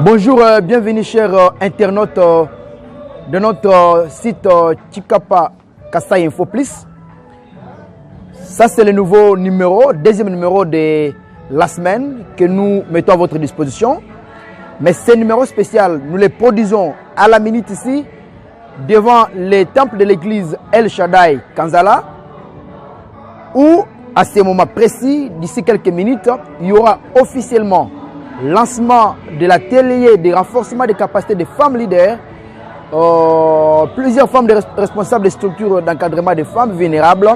Bonjour, bienvenue chers internautes de notre site Chikapa Kasai Info Plus. Ça c'est le nouveau numéro, deuxième numéro de la semaine que nous mettons à votre disposition. Mais ce numéro spécial, nous le produisons à la minute ici, devant les temples de l'église El Shaddai Kanzala, où à ce moment précis, d'ici quelques minutes, il y aura officiellement lancement de l'atelier de renforcement des capacités des femmes leaders, plusieurs femmes responsables des structures d'encadrement des femmes vulnérables,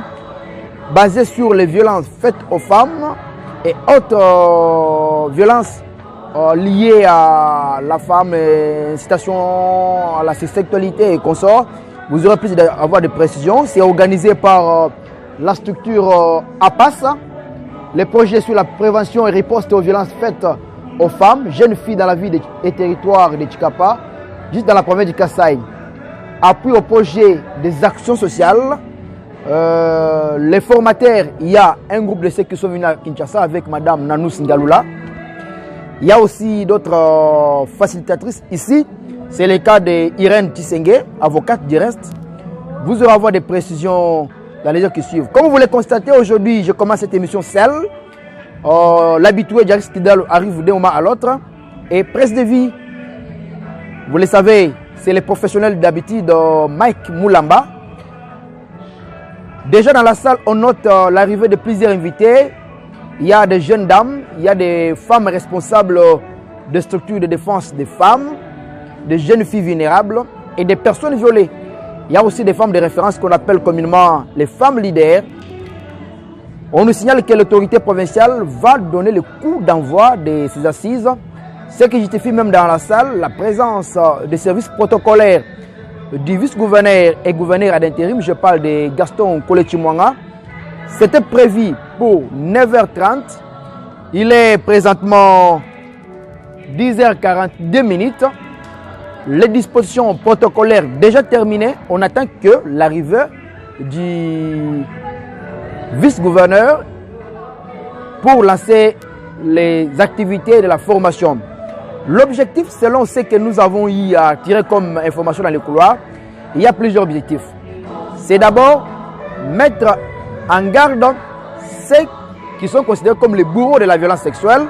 basées sur les violences faites aux femmes et autres violences liées à la femme, incitation à la sexualité et consorts. Vous aurez plus d'avoir des précisions. C'est organisé par la structure APAS, les projets sur la prévention et riposte aux violences faites aux femmes, jeunes filles dans la ville et territoire de Chikapa, juste dans la province du Kasaï. Appui au projet des actions sociales. Les formateurs, il y a un groupe de ceux qui sont venus à Kinshasa avec Madame Nanous Ngalula. Il y a aussi d'autres facilitatrices ici. C'est le cas d'Irène Tissengue, avocate du reste. Vous aurez avoir des précisions dans les heures qui suivent. Comme vous le constatez, aujourd'hui, je commence cette émission seule. L'habitué Jaris Kidal arrive d'un moment à l'autre. Et Presse de vie, vous le savez, c'est le professionnel d'habitude Mike Moulamba. Déjà dans la salle, on note l'arrivée de plusieurs invités. Il y a des jeunes dames, il y a des femmes responsables de structures de défense des femmes, des jeunes filles vulnérables et des personnes violées. Il y a aussi des femmes de référence qu'on appelle communément les femmes leaders. On nous signale que l'autorité provinciale va donner le coup d'envoi de ces assises, ce qui justifie même dans la salle la présence des services protocolaires du vice-gouverneur et gouverneur ad intérim. Je parle de Gaston Kolechimwanga. C'était prévu pour 9h30. Il est présentement 10h42. Les dispositions protocolaires déjà terminées. On attend que l'arrivée du vice-gouverneur pour lancer les activités de la formation. L'objectif, selon ce que nous avons eu à tirer comme information dans les couloirs, il y a plusieurs objectifs. C'est d'abord mettre en garde ceux qui sont considérés comme les bourreaux de la violence sexuelle.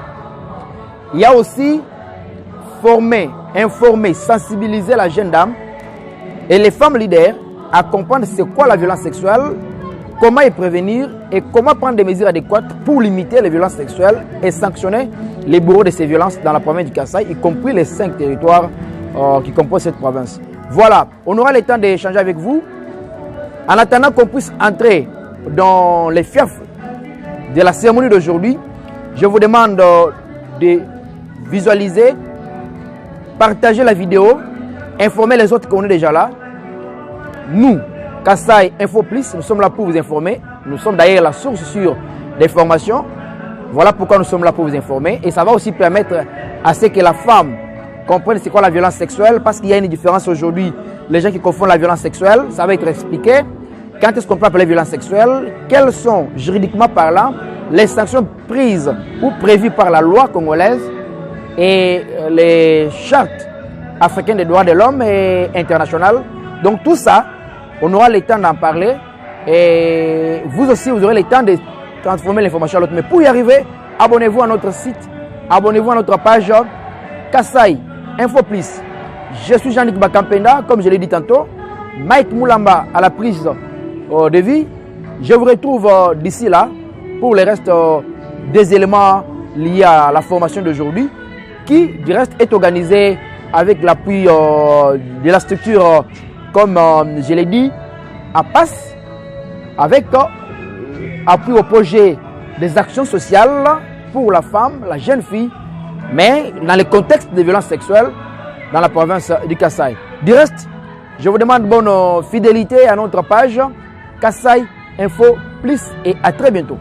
Il y a aussi former, informer, sensibiliser la jeune dame et les femmes leaders à comprendre c'est quoi la violence sexuelle, comment y prévenir et comment prendre des mesures adéquates pour limiter les violences sexuelles et sanctionner les bourreaux de ces violences dans la province du Kasaï, y compris les 5 territoires qui composent cette province. Voilà, on aura le temps d'échanger avec vous. En attendant qu'on puisse entrer dans les fiefs de la cérémonie d'aujourd'hui, je vous demande de visualiser, partager la vidéo, informer les autres qu'on est déjà là. Nous, Kasai Info Plus, nous sommes là pour vous informer. Nous sommes d'ailleurs la source sûre d'information. Voilà pourquoi nous sommes là pour vous informer. Et ça va aussi permettre à ce que la femme comprenne c'est quoi la violence sexuelle. Parce qu'il y a une différence aujourd'hui. Les gens qui confondent la violence sexuelle, ça va être expliqué. Quand est-ce qu'on peut appeler violence sexuelle? Quelles sont, juridiquement parlant, les sanctions prises ou prévues par la loi congolaise et les chartes africaines des droits de l'homme et internationales. Donc tout ça, on aura le temps d'en parler et vous aussi, vous aurez le temps de transformer l'information à l'autre. Mais pour y arriver, abonnez-vous à notre site, abonnez-vous à notre page Kasai Info Plus. Je suis Jean-Luc Bakampenda, comme je l'ai dit tantôt. Mike Moulamba à la prise de vie. Je vous retrouve d'ici là pour le reste des éléments liés à la formation d'aujourd'hui qui, du reste, est organisé avec l'appui de la structure, comme je l'ai dit, APAS, avec appui au projet des actions sociales pour la femme, la jeune fille, mais dans le contexte de violences sexuelles dans la province du Kasaï. Du reste, je vous demande bonne fidélité à notre page Kasai Info Plus et à très bientôt.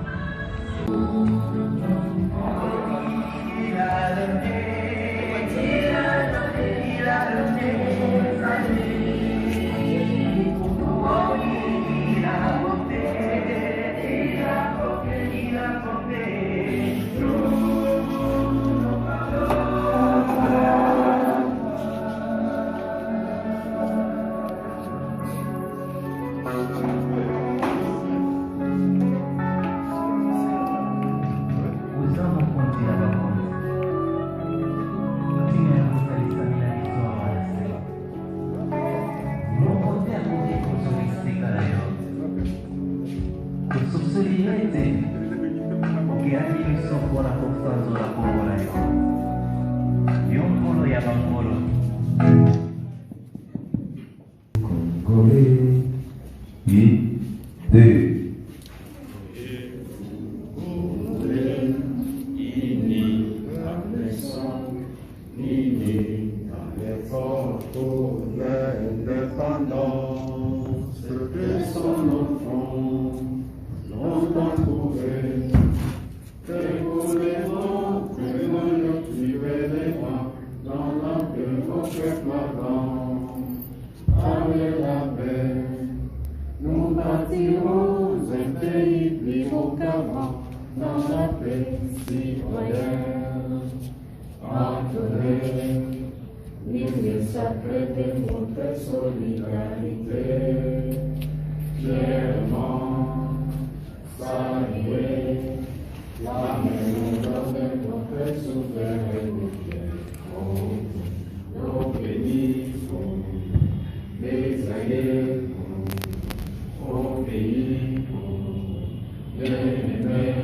unis dans l'effort pour l'indépendance que son enfant longtemps trouvé. C'est pour les mots que nous le suivons les mois dans la paix au peuple avant. Avec la paix, nous bâtirons un pays plus beau qu'avant dans la paix citoyenne. Entouré, milieu sacré de notre solidarité, fièrement saluer la mémoire de notre souveraineté. Nos pays sont des alliés, au pays, bien-aimés.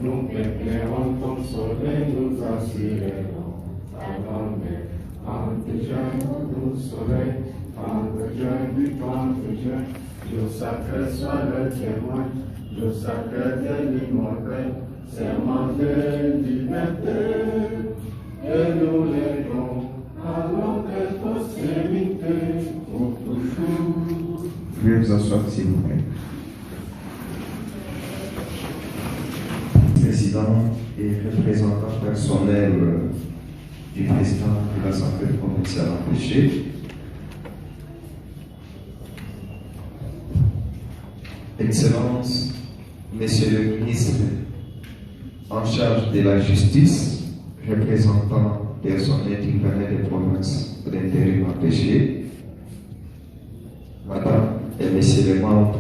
Nous préférons consoler, nous assurerons la grand-mère. Entre juin, nous soleil, entre juin du 30 juin, le sacré soit le témoin, le sacré de l'immortel, serment de liberté, et nous léguons à notre postérité pour toujours. Veuillez vous asseoir, s'il vous plaît. Président et représentant personnel du président de l'Assemblée provinciale empêchée, Excellence, Monsieur le ministre en charge de la justice, représentant personnel du palais des provinces de l'intérim empêché, Madame et Messieurs les membres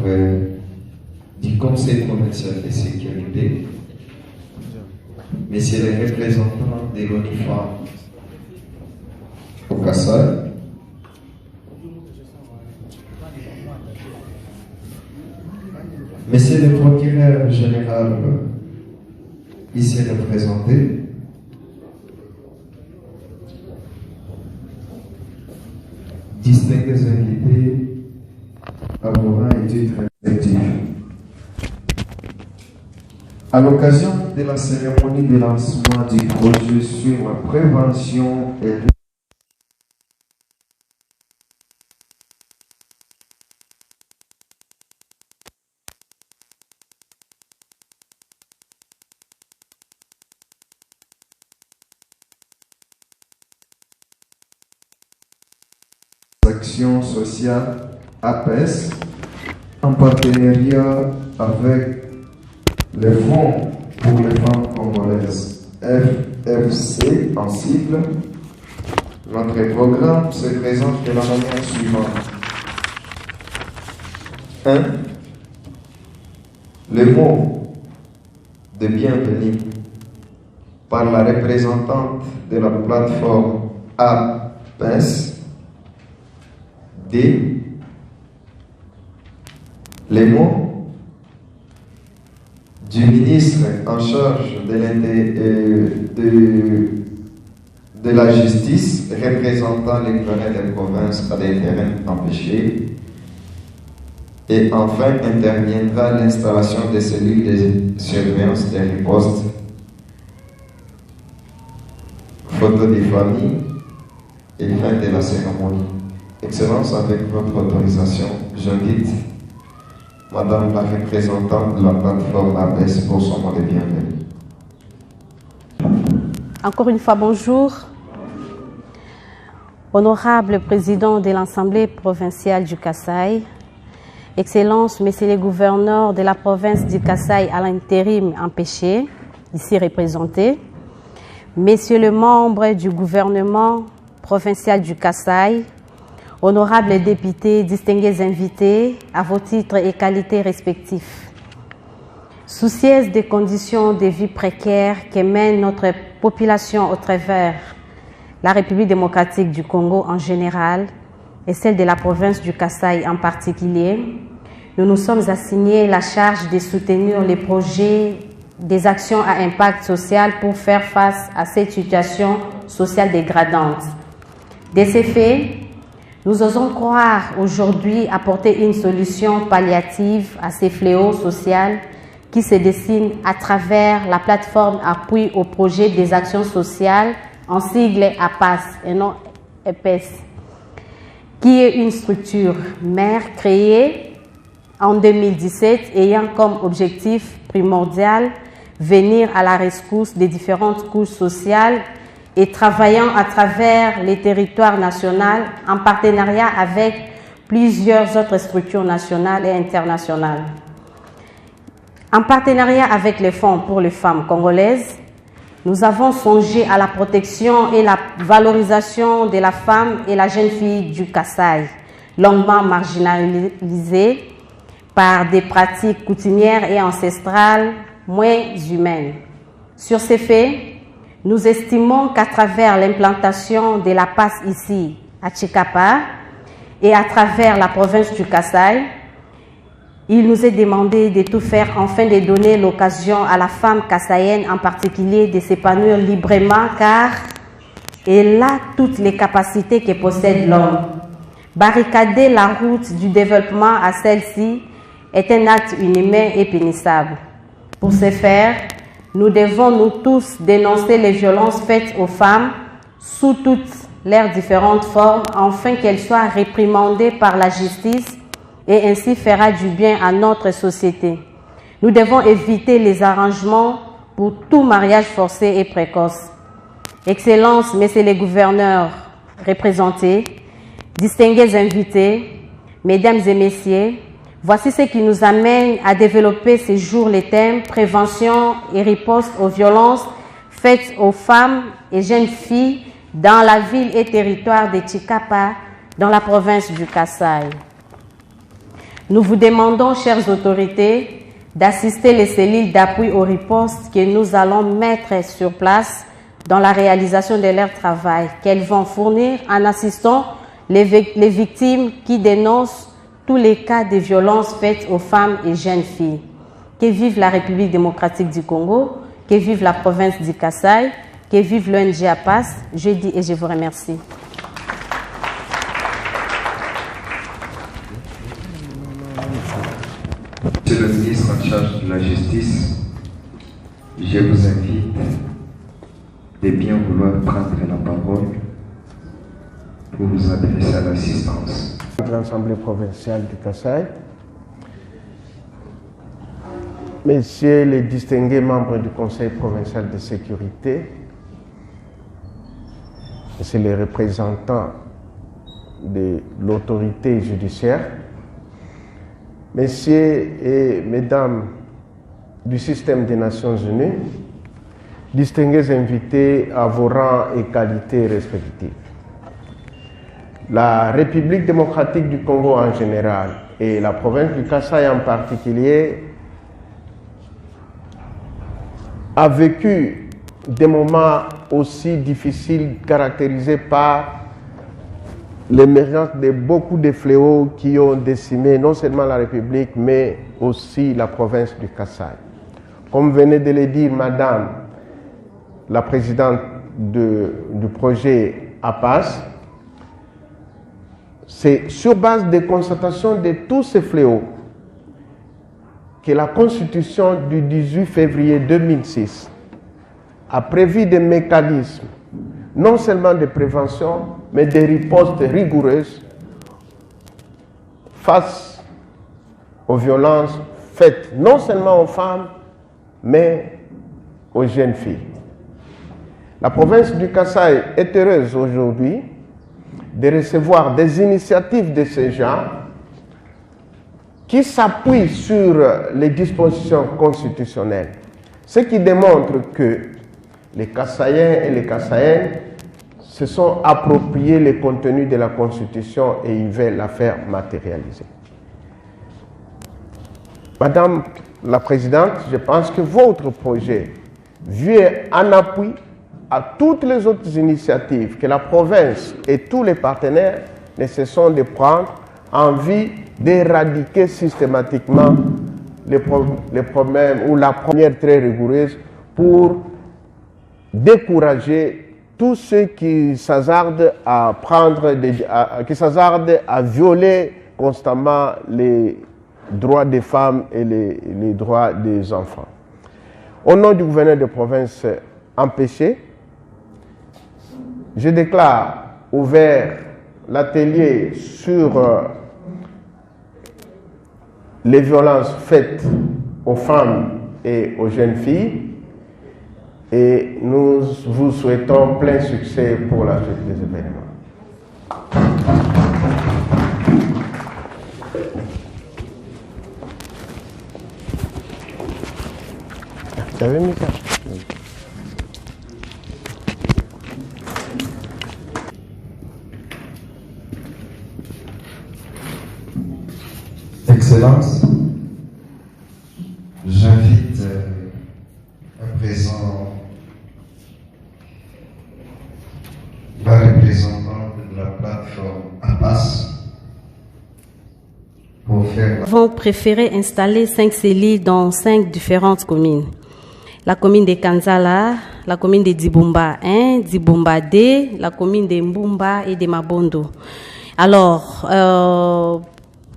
du Conseil provincial de sécurité, Messieurs les représentants de l'ONIFA au Kassai, Monsieur le procureur général ici représenté, distingués invités, avocats et titres respectifs. À l'occasion de la cérémonie de lancement du projet sur la prévention et actions sociales APES en partenariat avec le Fonds pour les femmes congolaises, FFC en sigle. Notre programme se présente de la manière suivante. 1. Le mot de bienvenue par la représentante de la plateforme APES. 2. Les mots du ministre en charge de la justice représentant les palais des provinces à des terrains empêchés. Et enfin interviendra l'installation des cellules de surveillance des ripostes, photo des familles et fin de la cérémonie. Excellence, avec votre autorisation, j'invite Madame la représentante de la plateforme APES pour son mot de bienvenue. Encore une fois, bonjour. Honorable président de l'Assemblée provinciale du Kassai, Excellences, Messieurs les gouverneurs de la province du Kassai à l'intérim empêchés, ici représentés, Messieurs les membres du gouvernement provincial du Kassai, honorables députés, distingués invités, à vos titres et qualités respectifs. Soucieuse des conditions de vie précaires que mène notre population au travers la République démocratique du Congo en général et celle de la province du Kassai en particulier, nous nous sommes assignés la charge de soutenir les projets des actions à impact social pour faire face à cette situation sociale dégradante. De ces faits, nous osons croire aujourd'hui apporter une solution palliative à ces fléaux sociaux qui se dessinent à travers la plateforme appui au projet des actions sociales en sigle APAS et non EPES, qui est une structure mère créée en 2017 ayant comme objectif primordial venir à la rescousse des différentes couches sociales et travaillant à travers les territoires nationaux en partenariat avec plusieurs autres structures nationales et internationales. En partenariat avec les Fonds pour les femmes congolaises, nous avons songé à la protection et la valorisation de la femme et la jeune fille du Kasaï, longuement marginalisée par des pratiques coutumières et ancestrales moins humaines. Sur ces faits, nous estimons qu'à travers l'implantation de la PAS ici, à Tshikapa, et à travers la province du Kasaï, il nous est demandé de tout faire afin de donner l'occasion à la femme kassaïenne en particulier de s'épanouir librement car elle a toutes les capacités que possède l'homme. Barricader la route du développement à celle-ci est un acte inhumain et punissable. Pour ce faire, nous devons nous tous dénoncer les violences faites aux femmes sous toutes leurs différentes formes afin qu'elles soient réprimandées par la justice et ainsi fera du bien à notre société. Nous devons éviter les arrangements pour tout mariage forcé et précoce. Excellences, messieurs les gouverneurs représentés, distingués invités, mesdames et messieurs, voici ce qui nous amène à développer ces jours les thèmes prévention et riposte aux violences faites aux femmes et jeunes filles dans la ville et territoire de Tshikapa, dans la province du Kasaï. Nous vous demandons, chères autorités, d'assister les cellules d'appui aux ripostes que nous allons mettre sur place dans la réalisation de leur travail, qu'elles vont fournir en assistant les victimes qui dénoncent tous les cas de violences faites aux femmes et jeunes filles. Que vive la République démocratique du Congo, que vive la province du Kasaï, que vive l'ONG APAS. Je dis et je vous remercie. Monsieur le ministre en charge de la justice, je vous invite de bien vouloir prendre la parole pour vous adresser à l'assistance. De l'Assemblée provinciale du Kasaï, messieurs les distingués membres du Conseil provincial de sécurité, messieurs les représentants de l'autorité judiciaire, messieurs et mesdames du système des Nations Unies, distingués invités à vos rangs et qualités respectives. La République démocratique du Congo en général et la province du Kasaï en particulier a vécu des moments aussi difficiles caractérisés par l'émergence de beaucoup de fléaux qui ont décimé non seulement la République mais aussi la province du Kasaï. Comme venait de le dire Madame la présidente du projet APAS, c'est sur base des constatations de tous ces fléaux que la Constitution du 18 février 2006 a prévu des mécanismes non seulement de prévention, mais de ripostes rigoureuses face aux violences faites non seulement aux femmes, mais aux jeunes filles. La province du Kasaï est heureuse aujourd'hui de recevoir des initiatives de ce genre qui s'appuient sur les dispositions constitutionnelles, ce qui démontre que les Kasaïens et les Kasaïennes se sont appropriés les contenus de la Constitution et ils veulent la faire matérialiser. Madame la Présidente, je pense que votre projet vient en appui à toutes les autres initiatives que la province et tous les partenaires ne cessent de prendre en vue d'éradiquer systématiquement les problèmes ou la première très rigoureuse pour décourager tous ceux qui s'hasardent à violer constamment les droits des femmes et les droits des enfants. Au nom du gouverneur de province empêché, je déclare ouvert l'atelier sur les violences faites aux femmes et aux jeunes filles et nous vous souhaitons plein succès pour la suite des événements. Tu avais mis ça? Excellence, j'invite à présent la représentante de la plateforme APAS pour faire... Nous avons préféré installer 5 cellules dans 5 différentes communes. La commune de Kanzala, la commune de Dibumba 1, Dibumba 2, la commune de Mbumba et de Mabondo. Alors,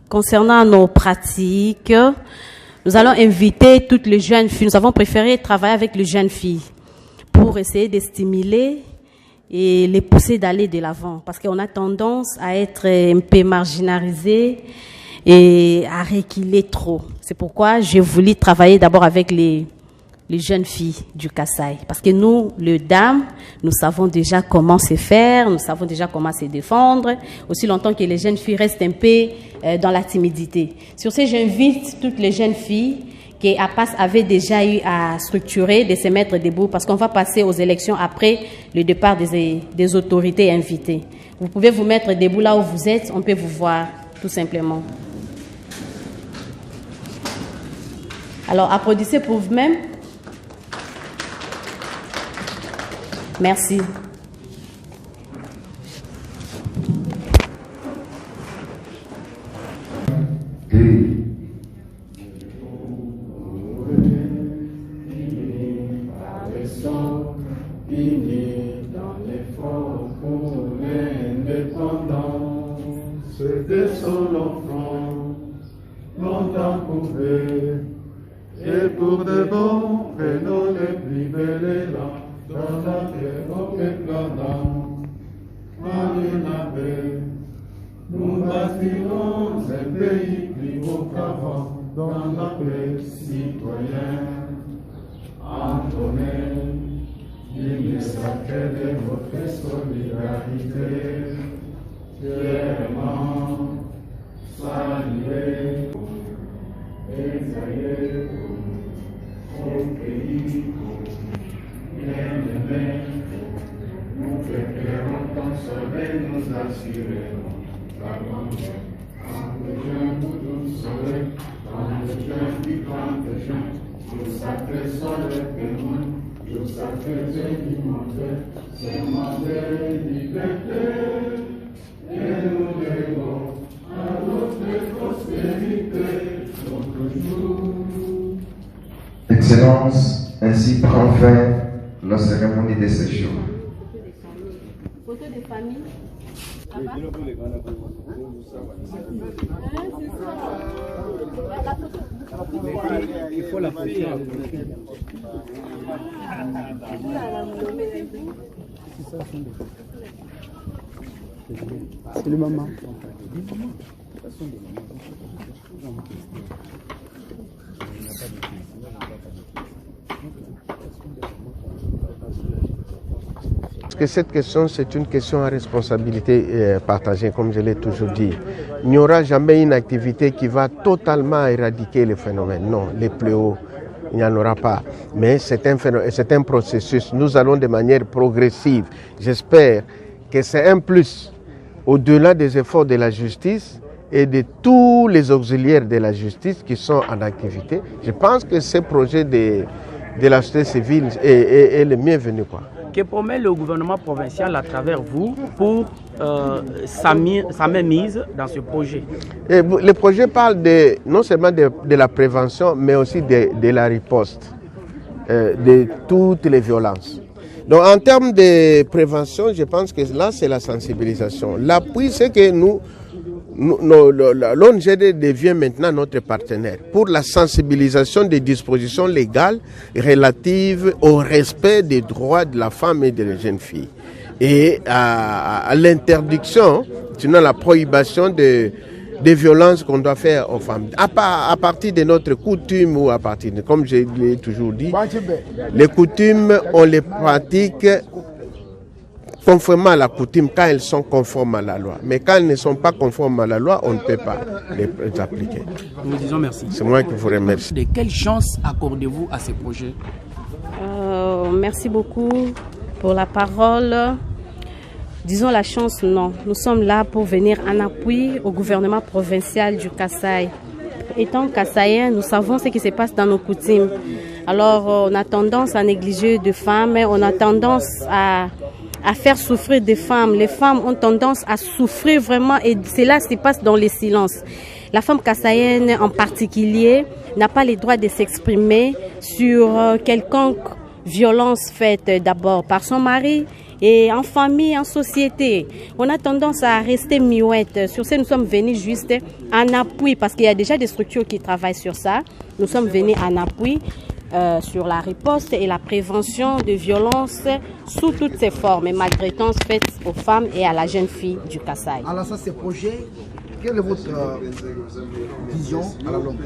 concernant nos pratiques, nous allons inviter toutes les jeunes filles. Nous avons préféré travailler avec les jeunes filles pour essayer de stimuler et les pousser d'aller de l'avant. Parce qu'on a tendance à être un peu marginalisés et à reculer trop. C'est pourquoi j'ai voulu travailler d'abord avec les jeunes filles du Kasaï. Parce que nous, les dames, nous savons déjà comment se faire, nous savons déjà comment se défendre, aussi longtemps que les jeunes filles restent un peu dans la timidité. Sur ce, j'invite toutes les jeunes filles que APAS avait déjà eu à structurer, de se mettre debout, parce qu'on va passer aux élections après le départ des autorités invitées. Vous pouvez vous mettre debout là où vous êtes, on peut vous voir, tout simplement. Alors, applaudissez pour vous-même. Merci. Dans l'effort pour l'indépendance, c'était son enfant, longtemps couvé, et pour de bon, prenons les plus belles là, dans la terre au éclatant, Marie-Nabé, nous bâtirons un pays plus beau qu'avant, dans la paix citoyenne, Antonin. Il est sacré de votre solidarité, fièrement saluer, exailler au pays, bien-aimé, nous préférons consoler, nous assurerons la grande. Quand le jeune vous soleil, quand le jeune qui plante le jeune, le sacré soleil témoin. Je sacré immonde, c'est demandé liberté, et nous devons à notre prospérité, notre jour. Excellence, ainsi prend fin la cérémonie de séjour. Photo de famille. Il faut la photo. C'est le maman. Parce que cette question, c'est une question à responsabilité partagée, comme je l'ai toujours dit. Il n'y aura jamais une activité qui va totalement éradiquer les phénomènes. Non, les fléaux, il n'y en aura pas. Mais c'est un processus. Nous allons de manière progressive. J'espère que c'est un plus au-delà des efforts de la justice et de tous les auxiliaires de la justice qui sont en activité. Je pense que ce projet de la société civile est le bienvenu, quoi. Que promet le gouvernement provincial à travers vous pour sa mainmise dans ce projet? Et le projet parle non seulement de la prévention, mais aussi de la riposte de toutes les violences. Donc en termes de prévention, je pense que là, c'est la sensibilisation. L'appui, c'est que l'ONGD devient maintenant notre partenaire pour la sensibilisation des dispositions légales relatives au respect des droits de la femme et des jeunes filles. et à l'interdiction, sinon la prohibition des violences qu'on doit faire aux femmes. À partir de notre coutume ou à partir de, comme je l'ai toujours dit, les coutumes, on les pratique conformément à la coutume quand elles sont conformes à la loi. Mais quand elles ne sont pas conformes à la loi, on ne peut pas les appliquer. Nous disons merci. C'est moi qui vous remercie. De quelle chance accordez-vous à ces projets? Merci beaucoup pour la parole. Disons la chance, non. Nous sommes là pour venir en appui au gouvernement provincial du Kasaï. Étant Kassaïens, nous savons ce qui se passe dans nos coutumes. Alors, on a tendance à négliger des femmes, on a tendance à faire souffrir des femmes. Les femmes ont tendance à souffrir vraiment et cela se passe dans le silence. La femme kassaïenne en particulier n'a pas le droit de s'exprimer sur quelconque violence faite d'abord par son mari et en famille, en société. On a tendance à rester muette. Sur ce, nous sommes venus juste en appui parce qu'il y a déjà des structures qui travaillent sur ça. Nous sommes venus en appui sur la riposte et la prévention de violences sous toutes ses formes et maltraitances faites aux femmes et à la jeune fille du Kasaï. Alors ça, ces projets, quelle est votre vision à la longue?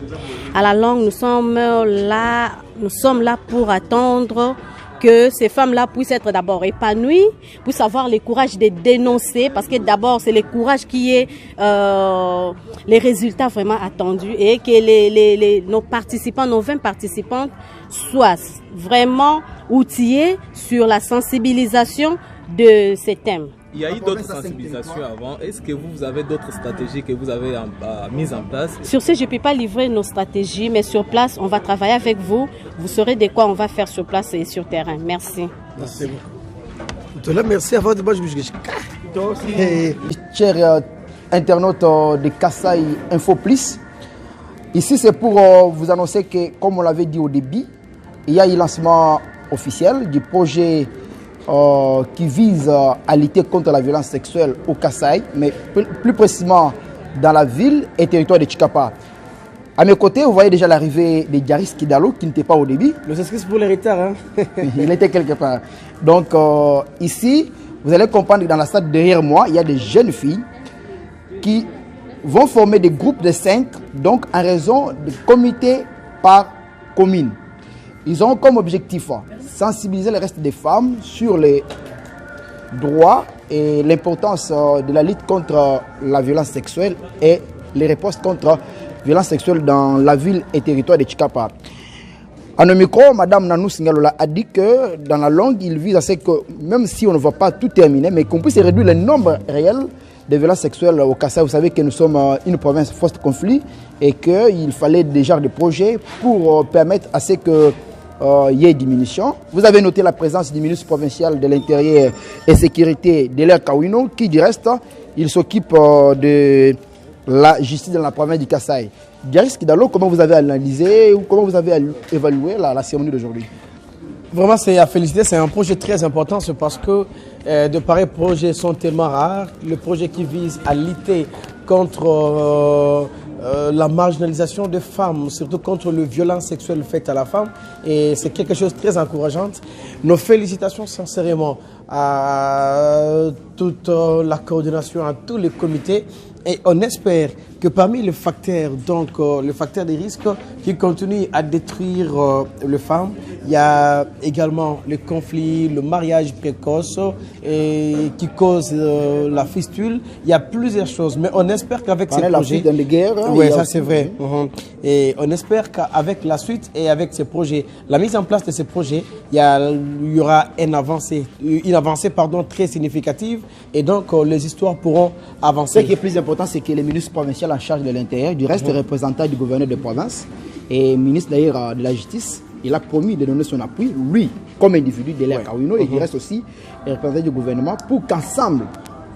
À la longue, nous sommes là pour attendre que ces femmes-là puissent être d'abord épanouies, puissent avoir le courage de dénoncer, parce que d'abord, c'est le courage qui est les résultats vraiment attendus et que nos participants, nos 20 participantes, soient vraiment outillés sur la sensibilisation de ces thèmes. Il y a eu d'autres sensibilisations avant. Est-ce que vous avez d'autres stratégies que vous avez mises en place? Sur ce, je ne peux pas livrer nos stratégies, mais sur place, on va travailler avec vous. Vous saurez de quoi on va faire sur place et sur terrain. Merci. Merci beaucoup. Merci à votre chers internautes de Kasaï Info Plus. Ici, c'est pour vous annoncer que, comme on l'avait dit au début, il y a eu le lancement officiel du projet qui vise à lutter contre la violence sexuelle au Kasaï, mais plus précisément dans la ville et territoire de Chikapa. À mes côtés, vous voyez déjà l'arrivée de Diaris Kidalo, qui n'était pas au début. Je s'excuse pour les retards. Hein. Il était quelque part. Donc ici, vous allez comprendre que dans la salle derrière moi, il y a des jeunes filles qui vont former des groupes de 5, donc en raison de comités par commune. Ils ont comme objectif sensibiliser le reste des femmes sur les droits et l'importance de la lutte contre la violence sexuelle et les réponses contre la violence sexuelle dans la ville et territoire de Chikapa. En un micro, Mme Nanou Singalola a dit que dans la longue, il vise à ce que, même si on ne va pas tout terminer, mais qu'on puisse réduire le nombre réel de violences sexuelles au Kasaï. Vous savez que nous sommes une province forte de conflit et qu'il fallait déjà des projets pour permettre à ce que il y ait diminution. Vous avez noté la présence du ministre provincial de l'Intérieur et Sécurité, Delaire Kawino, qui du reste, il s'occupe de la justice dans la province du Kasaï. Diaris Kidalo, comment vous avez analysé ou comment vous avez évalué la cérémonie d'aujourd'hui? Vraiment, c'est à féliciter. C'est un projet très important. C'est parce que de pareils projets sont tellement rares. Le projet qui vise à lutter contre la marginalisation des femmes, surtout contre les violences sexuelles faites à la femme. Et c'est quelque chose de très encourageant. Nos félicitations sincèrement à toute la coordination, à tous les comités. Et on espère que parmi les facteurs, donc le facteur des risques qui continuent à détruire les femmes, il y a également le conflit, le mariage précoce et qui cause la fistule. Il y a plusieurs choses, mais on espère qu'avec ces projets, dans les guerres, oui, ça c'est vrai. Et on espère qu'avec la suite et avec ces projets, la mise en place de ces projets, il y aura une avancée très significative, et donc les histoires pourront avancer. Ce qui est plus important, c'est que le ministre provincial en charge de l'Intérieur, du reste représentant du gouverneur de province et ministre d'ailleurs de la Justice, il a promis de donner son appui, lui, comme individu de l'air Kawino, et du reste aussi les représentants du gouvernement, pour qu'ensemble,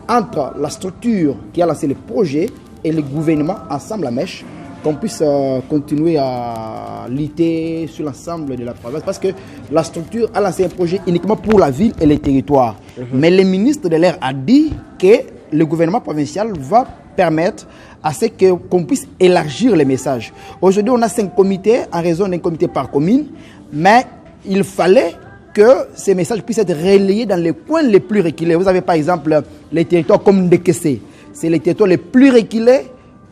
entre la structure qui a lancé le projet et le gouvernement, ensemble la mèche, qu'on puisse continuer à lutter sur l'ensemble de la province. Parce que la structure a lancé un projet uniquement pour la ville et les territoires. Mais le ministre de l'air a dit que le gouvernement provincial va permettre à ce qu'on puisse élargir les messages. Aujourd'hui, on a 5 comités en raison d'un comité par commune, mais il fallait que ces messages puissent être relayés dans les coins les plus reculés. Vous avez par exemple les territoires comme Ndekese. C'est les territoires les plus reculés,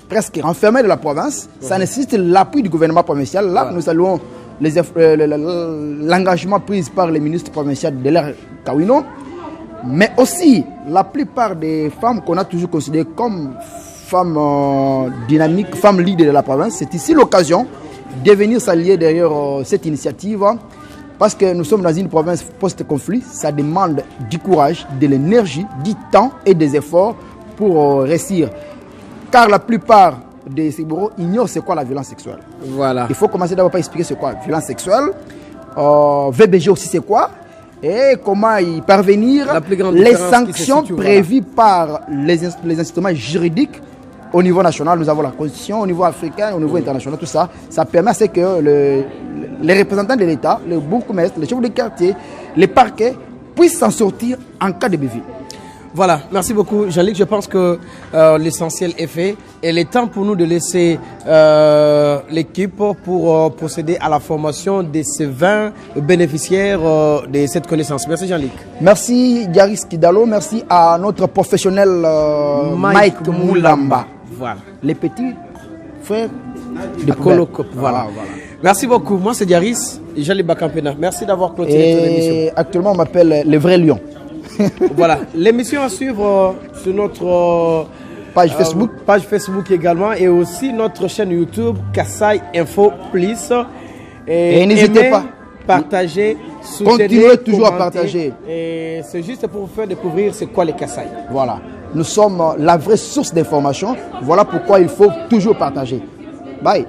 presque renfermés de la province. Ça nécessite l'appui du gouvernement provincial. Là, nous saluons l'engagement pris par les ministres provinciaux de l'ère Kawino. Mais aussi, la plupart des femmes qu'on a toujours considérées comme femmes dynamiques, femmes leaders de la province, c'est ici l'occasion de venir s'allier derrière cette initiative. Parce que nous sommes dans une province post-conflit, ça demande du courage, de l'énergie, du temps et des efforts pour réussir. Car la plupart des Siboro ignorent c'est quoi la violence sexuelle. Voilà. Il faut commencer d'abord par expliquer c'est quoi la violence sexuelle. VBG aussi c'est quoi. Et comment y parvenir. Les sanctions prévues par les instruments juridiques au niveau national. Nous avons la Constitution, au niveau africain, au niveau international, tout ça. Ça permet à ce que les représentants de l'État, les bourgmestres, les chefs de quartier, les parquets puissent s'en sortir en cas de bévue. Voilà, merci beaucoup Jean-Luc. Je pense que l'essentiel est fait. Et il est temps pour nous de laisser l'équipe pour procéder à la formation de ces 20 bénéficiaires de cette connaissance. Merci Jean-Luc. Merci Yaris Kidalo. Merci à notre professionnel Mike Moulamba. Voilà. Les petits frères de Colocop. Voilà. Merci beaucoup. Moi c'est Yaris et Jean-Luc Bakampena. Merci d'avoir clôturé ton émission. Actuellement on m'appelle le vrai lion. Voilà, l'émission à suivre sur notre page Facebook également et aussi notre chaîne YouTube Kassai Info Plus. Et n'hésitez pas. Partager, continuez toujours à partager. Et c'est juste pour vous faire découvrir c'est quoi les Kassai. Voilà, nous sommes la vraie source d'information. Voilà pourquoi il faut toujours partager. Bye.